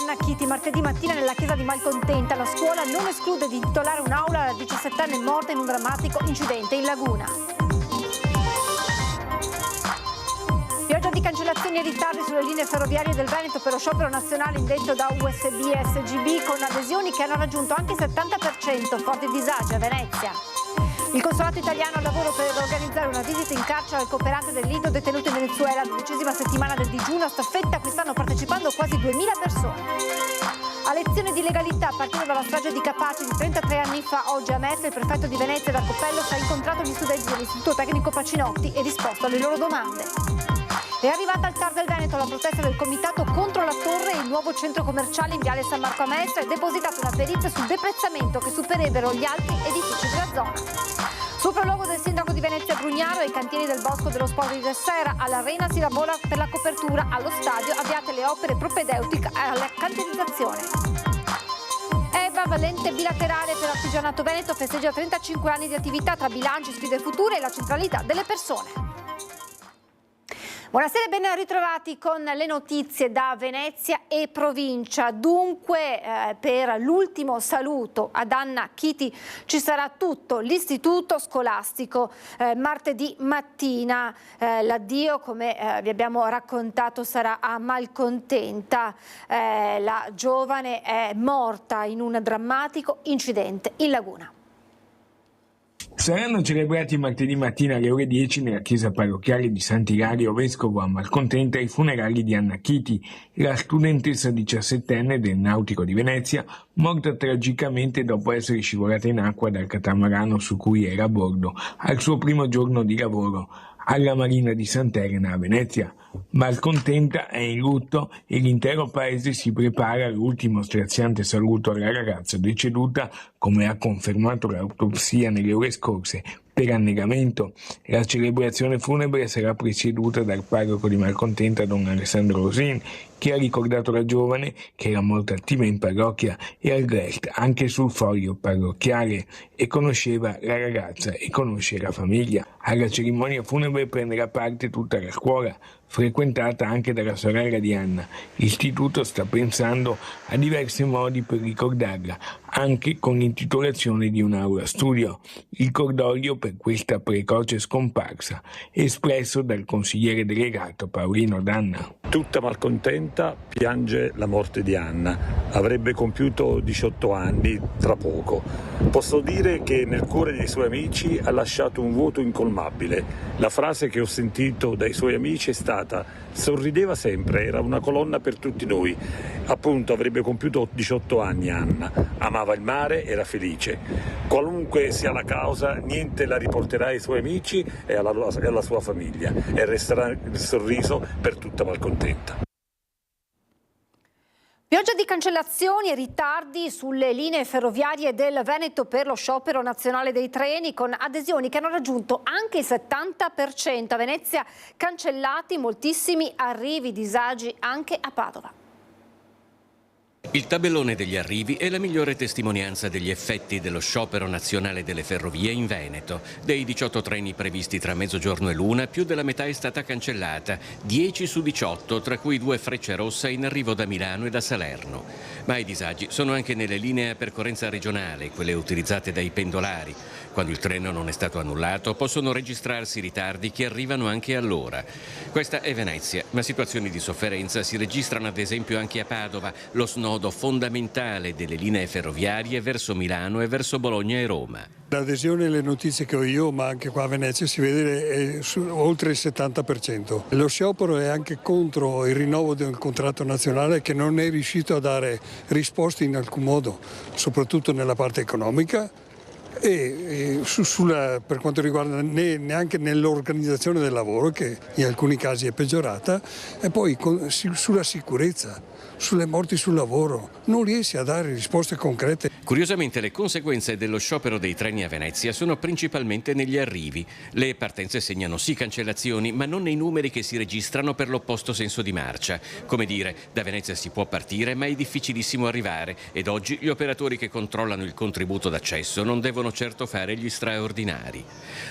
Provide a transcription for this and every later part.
Adanna Chiti martedì mattina nella chiesa di Malcontenta. La scuola non esclude di intitolare un'aula alla 17enne morta in un drammatico incidente in laguna. Pioggia di cancellazioni e ritardi sulle linee ferroviarie del Veneto per lo sciopero nazionale indetto da USB e SGB, con adesioni che hanno raggiunto anche il 70%, forti disagi a Venezia. Il consolato italiano al lavoro per organizzare una visita in carcere al cooperante del Lido detenuto in Venezuela, 12ª settimana del digiuno. A staffetta a cui stanno partecipando quasi 2000 persone. A lezione di legalità, a partire dalla strage di Capaci di 33 anni fa, oggi a Mestre il prefetto di Venezia Darco Pellos ha incontrato gli studenti dell'Istituto Tecnico Pacinotti e risposto alle loro domande. È arrivata al TAR del Veneto la protesta del comitato contro la torre e il nuovo centro commerciale in Viale San Marco a Mestre e depositata una perizia sul deprezzamento che superebbero gli altri edifici della zona. Sopralluogo del sindaco di Venezia Brugnaro ai cantieri del Bosco dello Sport di Tessera. All'Arena si lavora per la copertura, allo stadio avviate le opere propedeutiche alla cantierizzazione. Eva Valente bilaterale per Artigianato Veneto festeggia 35 anni di attività tra bilanci, sfide future e la centralità delle persone. Buonasera e ben ritrovati con le notizie da Venezia e provincia. Dunque per l'ultimo saluto ad Adanna Chiti ci sarà tutto l'istituto scolastico martedì mattina. L'addio, come vi abbiamo raccontato, sarà a Malcontenta. La giovane è morta in un drammatico incidente in laguna. Saranno celebrati martedì mattina alle ore 10 nella chiesa parrocchiale di Sant'Ilario Vescovo a Malcontenta i funerali di Adanna Chiti, la studentessa 17enne del Nautico di Venezia, morta tragicamente dopo essere scivolata in acqua dal catamarano su cui era a bordo al suo primo giorno di lavoro alla Marina di Sant'Elena a Venezia. Malcontenta è in lutto e l'intero paese si prepara all'ultimo straziante saluto alla ragazza deceduta, come ha confermato l'autopsia nelle ore scorse, per annegamento. La celebrazione funebre sarà presieduta dal parroco di Malcontenta, don Alessandro Rosin, che ha ricordato la giovane che era molto attiva in parrocchia e al GREST anche sul foglio parrocchiale, e conosceva la ragazza e conosce la famiglia. Alla cerimonia funebre prenderà parte tutta la scuola, frequentata anche dalla sorella di Anna. L'istituto sta pensando a diversi modi per ricordarla, anche con l'intitolazione di un'aula studio. Il cordoglio per questa precoce scomparsa, espresso dal consigliere delegato Paolino Danna. Tutta Malcontenta piange la morte di Anna. Avrebbe compiuto 18 anni tra poco. Posso dire che nel cuore dei suoi amici ha lasciato un vuoto incolmabile. La frase che ho sentito dai suoi amici è stata: sorrideva sempre, era una colonna per tutti noi. Appunto, avrebbe compiuto 18 anni Anna. Amava il mare, era felice. Qualunque sia la causa, niente la riporterà ai suoi amici e alla sua famiglia, e resterà il sorriso per tutta Malcontenta. Pioggia di cancellazioni e ritardi sulle linee ferroviarie del Veneto per lo sciopero nazionale dei treni, con adesioni che hanno raggiunto anche il 70%. A Venezia cancellati moltissimi arrivi, disagi anche a Padova. Il tabellone degli arrivi è la migliore testimonianza degli effetti dello sciopero nazionale delle ferrovie in Veneto. Dei 18 treni previsti tra mezzogiorno e l'una, più della metà è stata cancellata, 10 su 18, tra cui 2 Freccia Rossa in arrivo da Milano e da Salerno. Ma i disagi sono anche nelle linee a percorrenza regionale, quelle utilizzate dai pendolari. Quando il treno non è stato annullato, possono registrarsi ritardi che arrivano anche all'ora. Questa è Venezia, ma situazioni di sofferenza si registrano ad esempio anche a Padova, lo snodo fondamentale delle linee ferroviarie verso Milano e verso Bologna e Roma. L'adesione alle notizie che ho io, ma anche qua a Venezia, si vede oltre il 70%. Lo sciopero è anche contro il rinnovo del contratto nazionale, che non è riuscito a dare risposte in alcun modo, soprattutto nella parte economica e per quanto riguarda neanche nell'organizzazione del lavoro, che in alcuni casi è peggiorata, e poi sulla sicurezza, sulle morti sul lavoro, non riesce a dare risposte concrete. Curiosamente le conseguenze dello sciopero dei treni a Venezia sono principalmente negli arrivi. Le partenze segnano sì cancellazioni, ma non nei numeri che si registrano per l'opposto senso di marcia. Come dire, da Venezia si può partire, ma è difficilissimo arrivare, ed oggi gli operatori che controllano il contributo d'accesso non devono certo fare gli straordinari.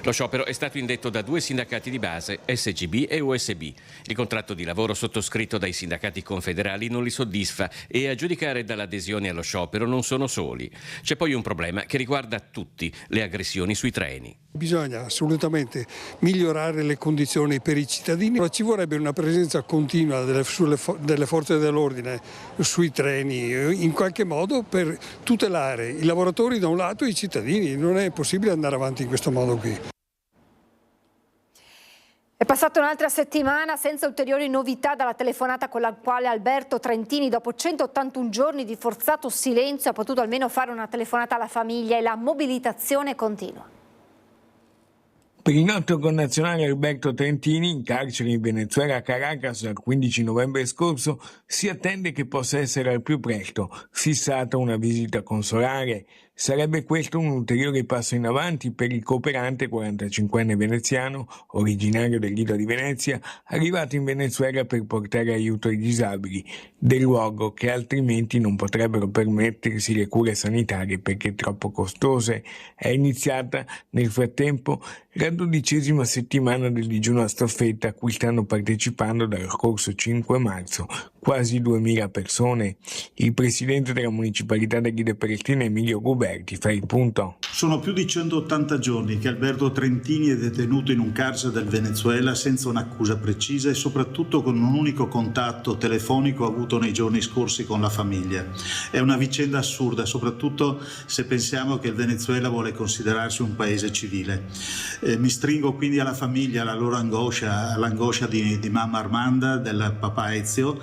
Lo sciopero è stato indetto da 2 sindacati di base, SGB e USB. Il contratto di lavoro sottoscritto dai sindacati confederali non li soddisfa e a giudicare dall'adesione allo sciopero non sono soli. C'è poi un problema che riguarda tutti: le aggressioni sui treni. Bisogna assolutamente migliorare le condizioni per i cittadini, ma ci vorrebbe una presenza continua delle forze dell'ordine sui treni, in qualche modo per tutelare i lavoratori da un lato e i cittadini. Non è possibile andare avanti in questo modo qui. È passata un'altra settimana senza ulteriori novità dalla telefonata con la quale Alberto Trentini, dopo 181 giorni di forzato silenzio, ha potuto almeno fare una telefonata alla famiglia, e la mobilitazione continua. Per il noto connazionale Alberto Trentini, in carcere in Venezuela a Caracas dal 15 novembre scorso, si attende che possa essere al più presto fissata una visita consolare. Sarebbe questo un ulteriore passo in avanti per il cooperante 45enne veneziano, originario dell'isola di Venezia, arrivato in Venezuela per portare aiuto ai disabili del luogo che altrimenti non potrebbero permettersi le cure sanitarie perché troppo costose. È iniziata nel frattempo la 12ª settimana del digiuno a staffetta, a cui stanno partecipando dal scorso 5 marzo quasi 2000 persone. Il presidente della municipalità di Ghide Pellestrina, Emilio Guberti, fa il punto. Sono più di 180 giorni che Alberto Trentini è detenuto in un carcere del Venezuela senza un'accusa precisa e soprattutto con un unico contatto telefonico avuto nei giorni scorsi con la famiglia. È una vicenda assurda, soprattutto se pensiamo che il Venezuela vuole considerarsi un paese civile. Mi stringo quindi alla famiglia, alla loro angoscia, all'angoscia di mamma Armanda, del papà Ezio,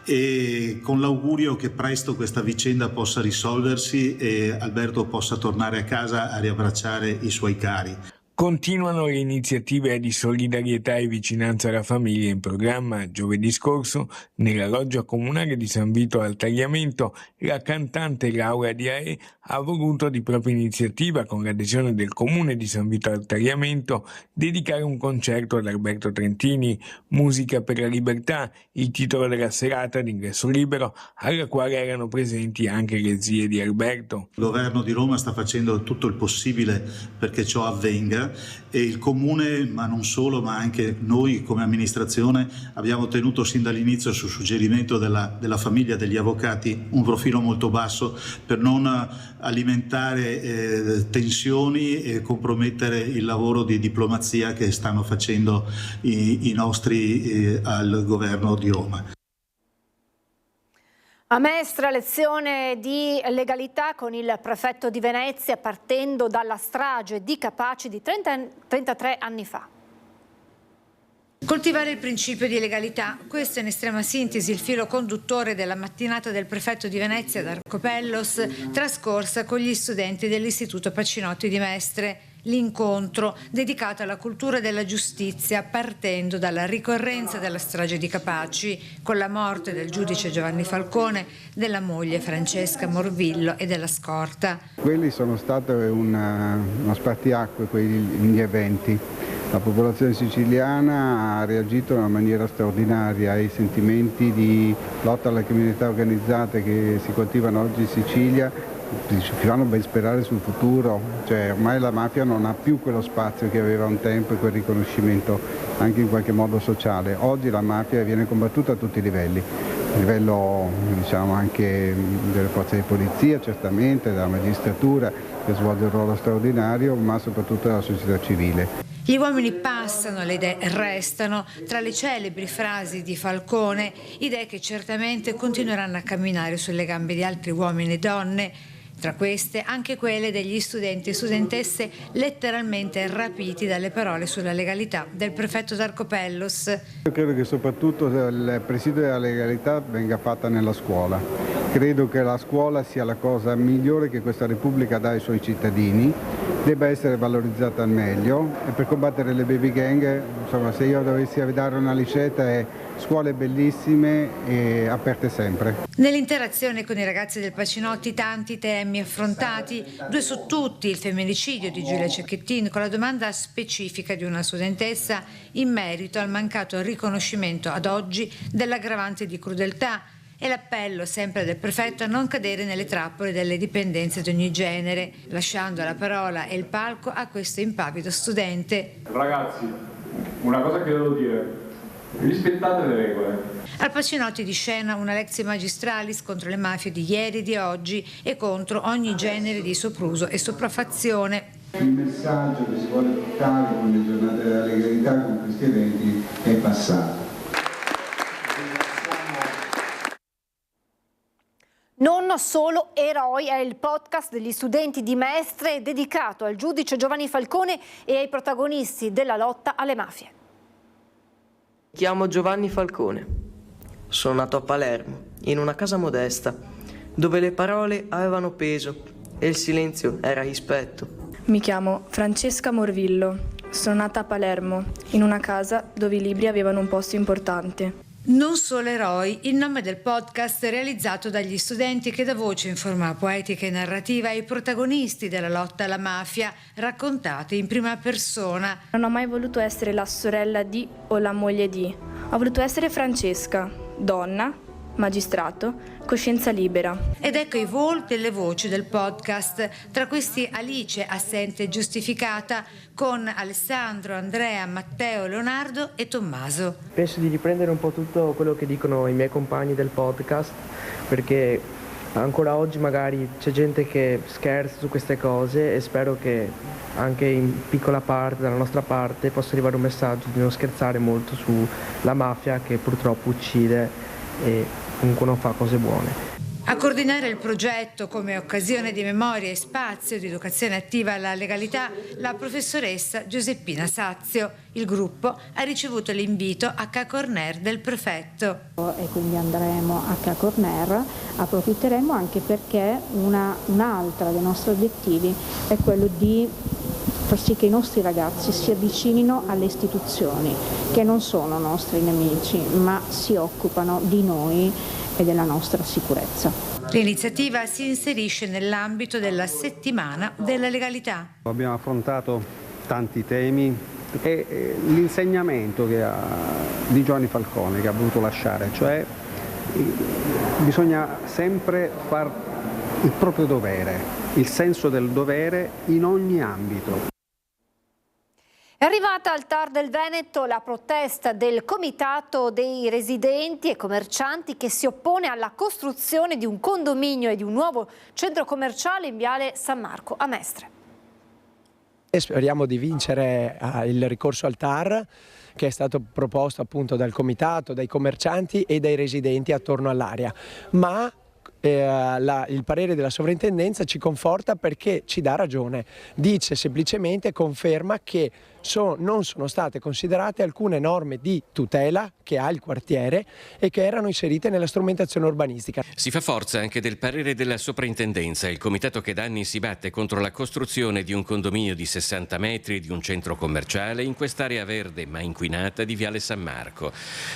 e con l'augurio che presto questa vicenda possa risolversi e Alberto possa tornare a casa a riabbracciare i suoi cari. Continuano le iniziative di solidarietà e vicinanza alla famiglia in programma. Giovedì scorso, nella loggia comunale di San Vito al Tagliamento, la cantante Laura Diae ha voluto di propria iniziativa, con l'adesione del comune di San Vito al Tagliamento, dedicare un concerto ad Alberto Trentini, Musica per la libertà, il titolo della serata d'ingresso libero, alla quale erano presenti anche le zie di Alberto. Il governo di Roma sta facendo tutto il possibile perché ciò avvenga, e il comune, ma non solo, ma anche noi come amministrazione abbiamo tenuto sin dall'inizio, su suggerimento della famiglia degli avvocati, un profilo molto basso per non alimentare tensioni e compromettere il lavoro di diplomazia che stanno facendo i nostri al governo di Roma. A Mestre, lezione di legalità con il prefetto di Venezia, partendo dalla strage di Capaci di 33 anni fa. Coltivare il principio di legalità, questo è in estrema sintesi il filo conduttore della mattinata del prefetto di Venezia, Darco Pellos, trascorsa con gli studenti dell'Istituto Pacinotti di Mestre. L'incontro dedicato alla cultura della giustizia, partendo dalla ricorrenza della strage di Capaci, con la morte del giudice Giovanni Falcone, della moglie Francesca Morvillo e della scorta. Quelli sono stati uno spartiacque, quegli eventi. La popolazione siciliana ha reagito in una maniera straordinaria ai sentimenti di lotta alla criminalità organizzata che si coltivano oggi in Sicilia. Ci fanno ben sperare sul futuro, cioè ormai la mafia non ha più quello spazio che aveva un tempo e quel riconoscimento anche in qualche modo sociale. Oggi la mafia viene combattuta a tutti i livelli, a livello diciamo anche delle forze di polizia, certamente, della magistratura che svolge un ruolo straordinario, ma soprattutto della società civile. Gli uomini passano, le idee restano. Tra le celebri frasi di Falcone, idee che certamente continueranno a camminare sulle gambe di altri uomini e donne. Tra queste anche quelle degli studenti e studentesse letteralmente rapiti dalle parole sulla legalità del prefetto Darco Pellos. Io credo che soprattutto il presidio della legalità venga fatta nella scuola. Credo che la scuola sia la cosa migliore che questa Repubblica dà ai suoi cittadini, debba essere valorizzata al meglio, e per combattere le baby gang, insomma, se io dovessi dare una ricetta è scuole bellissime e aperte sempre. Nell'interazione con i ragazzi del Pacinotti tanti temi affrontati, 2 su tutti: il femminicidio di Giulia Cecchettin, con la domanda specifica di una studentessa in merito al mancato riconoscimento ad oggi dell'aggravante di crudeltà, e l'appello sempre del prefetto a non cadere nelle trappole delle dipendenze di ogni genere, lasciando la parola e il palco a questo impavido studente. Ragazzi, una cosa che devo dire: Rispettate le regole. Al Pacinotti di scena una lezione magistralis contro le mafie di ieri e di oggi e contro ogni genere di sopruso e sopraffazione. Il messaggio che si vuole portare con le giornate della legalità, con questi eventi, è passato. Non solo eroi è il podcast degli studenti di Mestre dedicato al giudice Giovanni Falcone e ai protagonisti della lotta alle mafie. Mi chiamo Giovanni Falcone. Sono nato a Palermo, in una casa modesta, dove le parole avevano peso e il silenzio era rispetto. Mi chiamo Francesca Morvillo. Sono nata a Palermo, in una casa dove i libri avevano un posto importante. Non solo eroi, il nome del podcast è realizzato dagli studenti che dà voce in forma poetica e narrativa ai protagonisti della lotta alla mafia, raccontati in prima persona. Non ho mai voluto essere la sorella di o la moglie di. Ho voluto essere Francesca, donna, magistrato, coscienza libera. Ed ecco i volti e le voci del podcast. Tra questi Alice, assente e giustificata, con Alessandro, Andrea, Matteo, Leonardo e Tommaso. Penso di riprendere un po' tutto quello che dicono i miei compagni del podcast, perché ancora oggi magari c'è gente che scherza su queste cose e spero che anche in piccola parte, dalla nostra parte, possa arrivare un messaggio di non scherzare molto sulla mafia che purtroppo uccide e comunque non fa cose buone. A coordinare il progetto come occasione di memoria e spazio di educazione attiva alla legalità la professoressa Giuseppina Sazio. Il gruppo ha ricevuto l'invito a Ca' Corner del prefetto. E quindi andremo a Ca' Corner, approfitteremo anche perché un'altra dei nostri obiettivi è quello di far sì che i nostri ragazzi si avvicinino alle istituzioni, che non sono nostri nemici, ma si occupano di noi e della nostra sicurezza. L'iniziativa si inserisce nell'ambito della settimana della legalità. Abbiamo affrontato tanti temi e l'insegnamento di Giovanni Falcone che ha voluto lasciare, cioè bisogna sempre fare il proprio dovere, il senso del dovere in ogni ambito. È arrivata al TAR del Veneto la protesta del Comitato dei residenti e commercianti che si oppone alla costruzione di un condominio e di un nuovo centro commerciale in Viale San Marco a Mestre. E speriamo di vincere il ricorso al TAR che è stato proposto appunto dal Comitato, dai commercianti e dai residenti attorno all'area, ma il parere della sovrintendenza ci conforta perché ci dà ragione, dice semplicemente, conferma che non sono state considerate alcune norme di tutela che ha il quartiere e che erano inserite nella strumentazione urbanistica. Si fa forza anche del parere della soprintendenza, il comitato che da anni si batte contro la costruzione di un condominio di 60 metri di un centro commerciale in quest'area verde ma inquinata di Viale San Marco.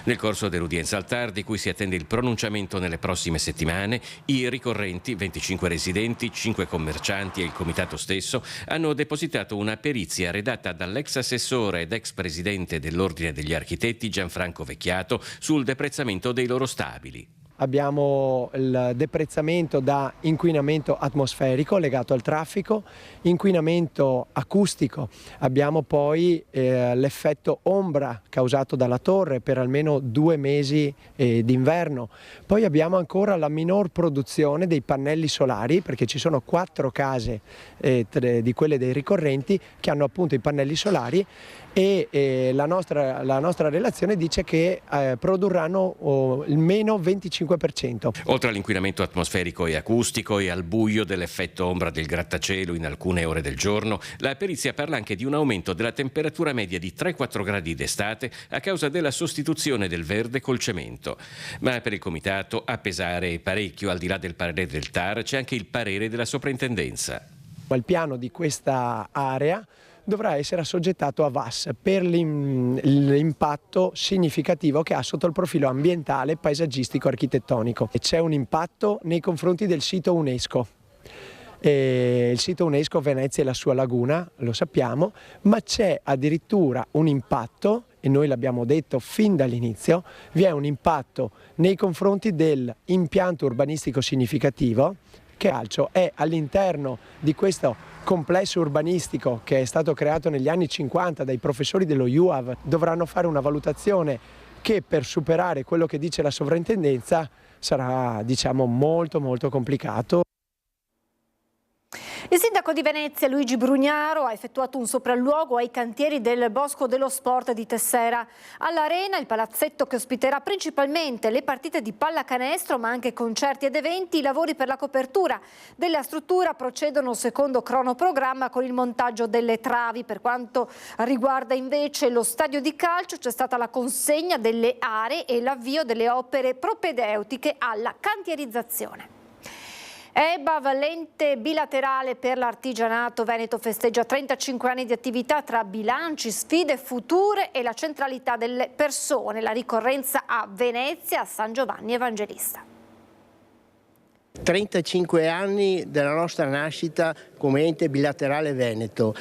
Nel corso dell'udienza al TAR, di cui si attende il pronunciamento nelle prossime settimane, i ricorrenti, 25 residenti, 5 commercianti e il comitato stesso, hanno depositato una perizia redatta dall'ex assessore ed ex presidente dell'Ordine degli Architetti Gianfranco Vecchiato sul deprezzamento dei loro stabili. Abbiamo il deprezzamento da inquinamento atmosferico legato al traffico, inquinamento acustico, abbiamo poi l'effetto ombra causato dalla torre per almeno 2 mesi d'inverno, poi abbiamo ancora la minor produzione dei pannelli solari perché ci sono 4 case di quelle dei ricorrenti che hanno appunto i pannelli solari e la nostra relazione dice che produrranno il meno 25%. Oltre all'inquinamento atmosferico e acustico e al buio dell'effetto ombra del grattacielo in alcune ore del giorno, la perizia parla anche di un aumento della temperatura media di 3-4 gradi d'estate a causa della sostituzione del verde col cemento. Ma per il comitato, a pesare parecchio al di là del parere del TAR, c'è anche il parere della soprintendenza. Il piano di questa area dovrà essere assoggettato a VAS per l'impatto significativo che ha sotto il profilo ambientale, paesaggistico, architettonico. E c'è un impatto nei confronti del sito UNESCO. Il sito UNESCO Venezia e la sua laguna, lo sappiamo, ma c'è addirittura un impatto, e noi l'abbiamo detto fin dall'inizio, vi è un impatto nei confronti dell'impianto urbanistico significativo, che calcio è all'interno di questo complesso urbanistico che è stato creato negli anni 50 dai professori dello UAV. Dovranno fare una valutazione che per superare quello che dice la sovrintendenza sarà, diciamo, molto complicato. Il sindaco di Venezia, Luigi Brugnaro, ha effettuato un sopralluogo ai cantieri del Bosco dello Sport di Tessera. All'Arena, il palazzetto che ospiterà principalmente le partite di pallacanestro, ma anche concerti ed eventi, i lavori per la copertura della struttura procedono secondo cronoprogramma con il montaggio delle travi. Per quanto riguarda invece lo stadio di calcio, c'è stata la consegna delle aree e l'avvio delle opere propedeutiche alla cantierizzazione. EBA, valente bilaterale per l'artigianato. Veneto festeggia 35 anni di attività tra bilanci, sfide future e la centralità delle persone. La ricorrenza a Venezia, a San Giovanni Evangelista. 35 anni della nostra nascita come ente bilaterale veneto,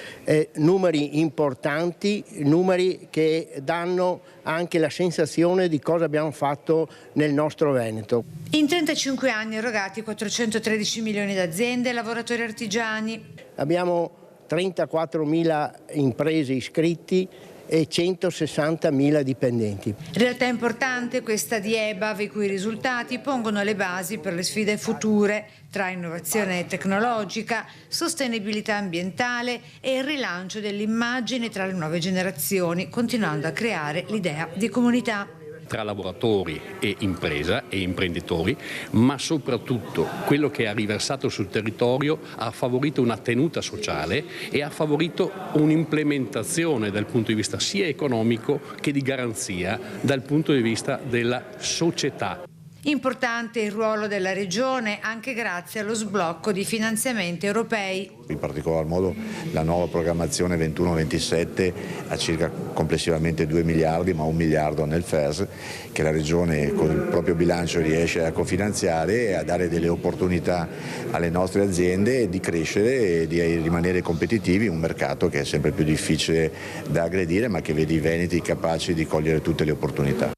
numeri importanti, numeri che danno anche la sensazione di cosa abbiamo fatto nel nostro Veneto. In 35 anni erogati 413 milioni da aziende e lavoratori artigiani. Abbiamo 34.000 imprese iscritti e 160.000 dipendenti. Realtà importante questa di EBA, i cui risultati pongono le basi per le sfide future tra innovazione tecnologica, sostenibilità ambientale e il rilancio dell'immagine tra le nuove generazioni, continuando a creare l'idea di comunità. Tra lavoratori e impresa e imprenditori, ma soprattutto quello che ha riversato sul territorio ha favorito una tenuta sociale e ha favorito un'implementazione dal punto di vista sia economico che di garanzia dal punto di vista della società. Importante il ruolo della Regione anche grazie allo sblocco di finanziamenti europei. In particolar modo la nuova programmazione 21-27 ha circa complessivamente 2 miliardi, ma 1 miliardo nel FES, che la Regione con il proprio bilancio riesce a cofinanziare e a dare delle opportunità alle nostre aziende di crescere e di rimanere competitivi in un mercato che è sempre più difficile da aggredire, ma che vede i veneti capaci di cogliere tutte le opportunità.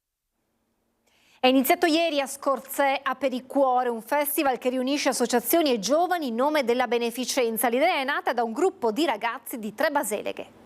È iniziato ieri a Scorzè Apericuore, un festival che riunisce associazioni e giovani in nome della beneficenza. L'idea è nata da un gruppo di ragazzi di Tre Baseleghe.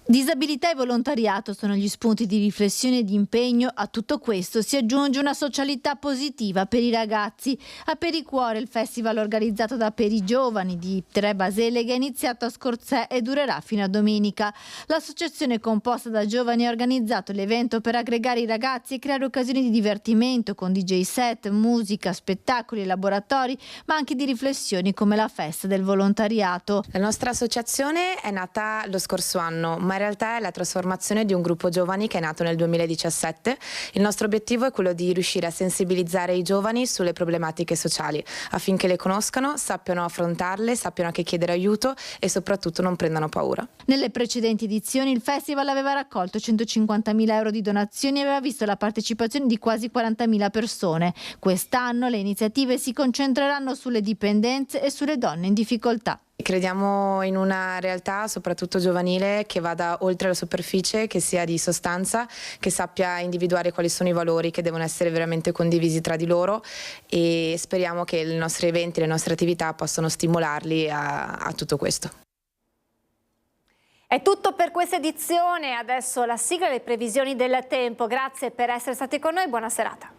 Disabilità e volontariato sono gli spunti di riflessione e di impegno. A tutto questo si aggiunge una socialità positiva per i ragazzi. A Pericuore, il festival organizzato da Per i Giovani di Tre Baseleghe è iniziato a Scorzè e durerà fino a domenica. L'associazione composta da giovani ha organizzato l'evento per aggregare i ragazzi e creare occasioni di divertimento con DJ set, musica, spettacoli e laboratori, ma anche di riflessioni come la festa del volontariato. La nostra associazione è nata lo scorso anno, ma in realtà è la trasformazione di un gruppo giovani che è nato nel 2017. Il nostro obiettivo è quello di riuscire a sensibilizzare i giovani sulle problematiche sociali, affinché le conoscano, sappiano affrontarle, sappiano a che chiedere aiuto e soprattutto non prendano paura. Nelle precedenti edizioni il festival aveva raccolto 150.000 euro di donazioni e aveva visto la partecipazione di quasi 40.000 persone. Quest'anno le iniziative si concentreranno sulle dipendenze e sulle donne in difficoltà. Crediamo in una realtà soprattutto giovanile che vada oltre la superficie, che sia di sostanza, che sappia individuare quali sono i valori che devono essere veramente condivisi tra di loro, e speriamo che i nostri eventi, le nostre attività possano stimolarli a tutto questo. È tutto per questa edizione, adesso la sigla e le previsioni del tempo. Grazie per essere stati con noi, buona serata.